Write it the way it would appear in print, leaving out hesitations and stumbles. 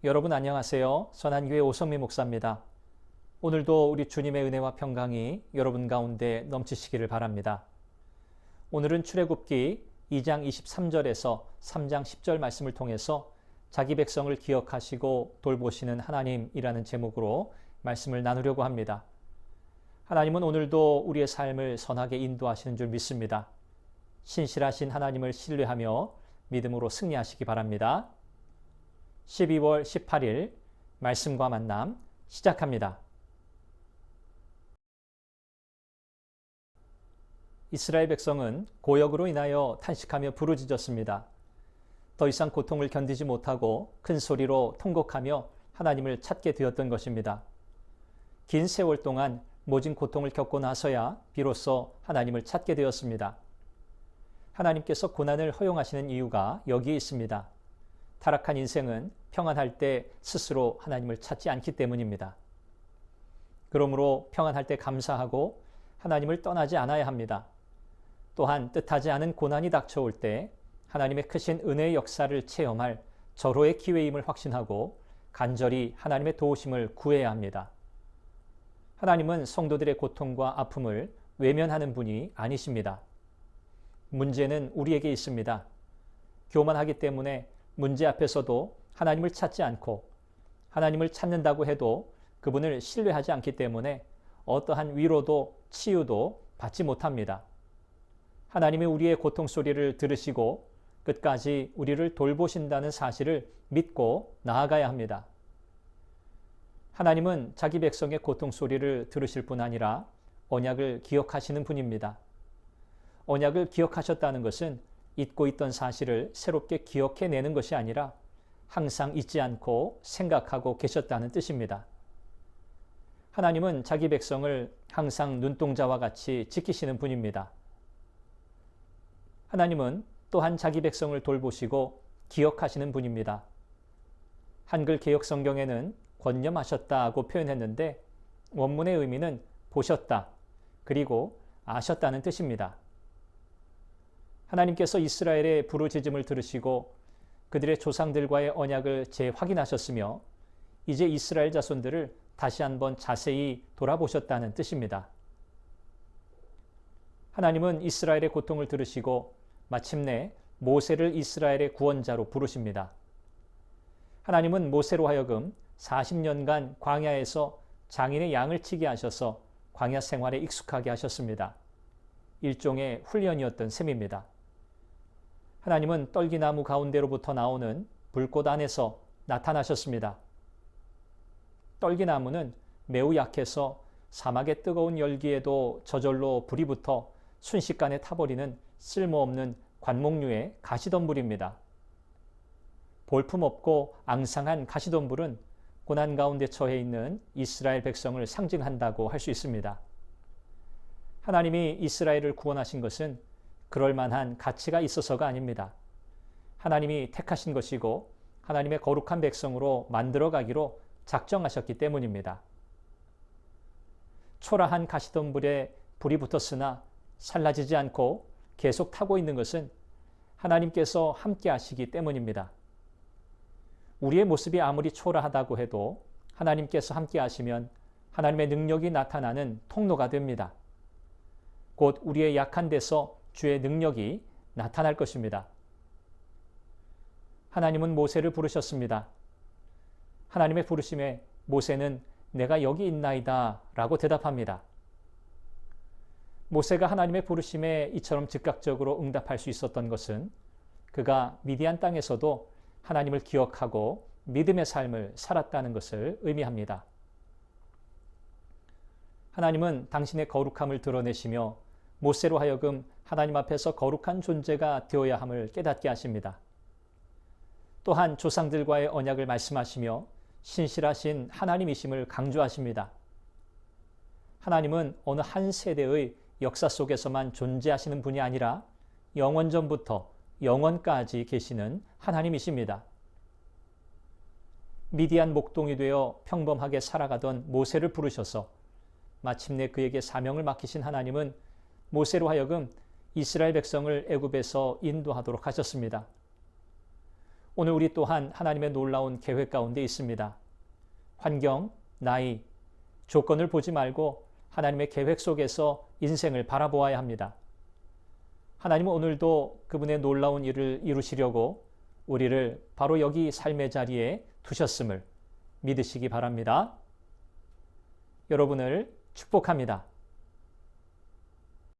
여러분 안녕하세요. 선한교회 오성미 목사입니다. 오늘도 우리 주님의 은혜와 평강이 여러분 가운데 넘치시기를 바랍니다. 오늘은 출애굽기 2장 23절에서 3장 10절 말씀을 통해서 자기 백성을 기억하시고 돌보시는 하나님이라는 제목으로 말씀을 나누려고 합니다. 하나님은 오늘도 우리의 삶을 선하게 인도하시는 줄 믿습니다. 신실하신 하나님을 신뢰하며 믿음으로 승리하시기 바랍니다. 12월 18일 말씀과 만남 시작합니다. 이스라엘 백성은 고역으로 인하여 탄식하며 부르짖었습니다. 더 이상 고통을 견디지 못하고 큰 소리로 통곡하며 하나님을 찾게 되었던 것입니다. 긴 세월 동안 모진 고통을 겪고 나서야 비로소 하나님을 찾게 되었습니다. 하나님께서 고난을 허용하시는 이유가 여기에 있습니다. 타락한 인생은 평안할 때 스스로 하나님을 찾지 않기 때문입니다. 그러므로 평안할 때 감사하고 하나님을 떠나지 않아야 합니다. 또한 뜻하지 않은 고난이 닥쳐올 때 하나님의 크신 은혜의 역사를 체험할 절호의 기회임을 확신하고 간절히 하나님의 도우심을 구해야 합니다. 하나님은 성도들의 고통과 아픔을 외면하는 분이 아니십니다. 문제는 우리에게 있습니다. 교만하기 때문에 문제 앞에서도 하나님을 찾지 않고 하나님을 찾는다고 해도 그분을 신뢰하지 않기 때문에 어떠한 위로도 치유도 받지 못합니다. 하나님이 우리의 고통 소리를 들으시고 끝까지 우리를 돌보신다는 사실을 믿고 나아가야 합니다. 하나님은 자기 백성의 고통 소리를 들으실 뿐 아니라 언약을 기억하시는 분입니다. 언약을 기억하셨다는 것은 잊고 있던 사실을 새롭게 기억해내는 것이 아니라 항상 잊지 않고 생각하고 계셨다는 뜻입니다. 하나님은 자기 백성을 항상 눈동자와 같이 지키시는 분입니다. 하나님은 또한 자기 백성을 돌보시고 기억하시는 분입니다. 한글 개역 성경에는 권념하셨다고 표현했는데 원문의 의미는 보셨다, 그리고 아셨다는 뜻입니다. 하나님께서 이스라엘의 부르짖음을 들으시고 그들의 조상들과의 언약을 재확인하셨으며 이제 이스라엘 자손들을 다시 한번 자세히 돌아보셨다는 뜻입니다. 하나님은 이스라엘의 고통을 들으시고 마침내 모세를 이스라엘의 구원자로 부르십니다. 하나님은 모세로 하여금 40년간 광야에서 장인의 양을 치게 하셔서 광야 생활에 익숙하게 하셨습니다. 일종의 훈련이었던 셈입니다. 하나님은 떨기나무 가운데로부터 나오는 불꽃 안에서 나타나셨습니다. 떨기나무는 매우 약해서 사막의 뜨거운 열기에도 저절로 불이 붙어 순식간에 타버리는 쓸모없는 관목류의 가시덤불입니다. 볼품없고 앙상한 가시덤불은 고난 가운데 처해 있는 이스라엘 백성을 상징한다고 할 수 있습니다. 하나님이 이스라엘을 구원하신 것은 그럴 만한 가치가 있어서가 아닙니다. 하나님이 택하신 것이고 하나님의 거룩한 백성으로 만들어가기로 작정하셨기 때문입니다. 초라한 가시덤불에 불이 붙었으나 살라지지 않고 계속 타고 있는 것은 하나님께서 함께 하시기 때문입니다. 우리의 모습이 아무리 초라하다고 해도 하나님께서 함께 하시면 하나님의 능력이 나타나는 통로가 됩니다. 곧 우리의 약한 데서 주의 능력이 나타날 것입니다. 하나님은 모세를 부르셨습니다. 하나님의 부르심에 모세는 내가 여기 있나이다 라고 대답합니다. 모세가 하나님의 부르심에 이처럼 즉각적으로 응답할 수 있었던 것은 그가 미디안 땅에서도 하나님을 기억하고 믿음의 삶을 살았다는 것을 의미합니다. 하나님은 당신의 거룩함을 드러내시며 모세로 하여금 하나님 앞에서 거룩한 존재가 되어야 함을 깨닫게 하십니다. 또한 조상들과의 언약을 말씀하시며 신실하신 하나님이심을 강조하십니다. 하나님은 어느 한 세대의 역사 속에서만 존재하시는 분이 아니라 영원전부터 영원까지 계시는 하나님이십니다. 미디안 목동이 되어 평범하게 살아가던 모세를 부르셔서 마침내 그에게 사명을 맡기신 하나님은 모세로 하여금 이스라엘 백성을 애굽에서 인도하도록 하셨습니다. 오늘 우리 또한 하나님의 놀라운 계획 가운데 있습니다. 환경, 나이, 조건을 보지 말고 하나님의 계획 속에서 인생을 바라보아야 합니다. 하나님은 오늘도 그분의 놀라운 일을 이루시려고 우리를 바로 여기 삶의 자리에 두셨음을 믿으시기 바랍니다. 여러분을 축복합니다.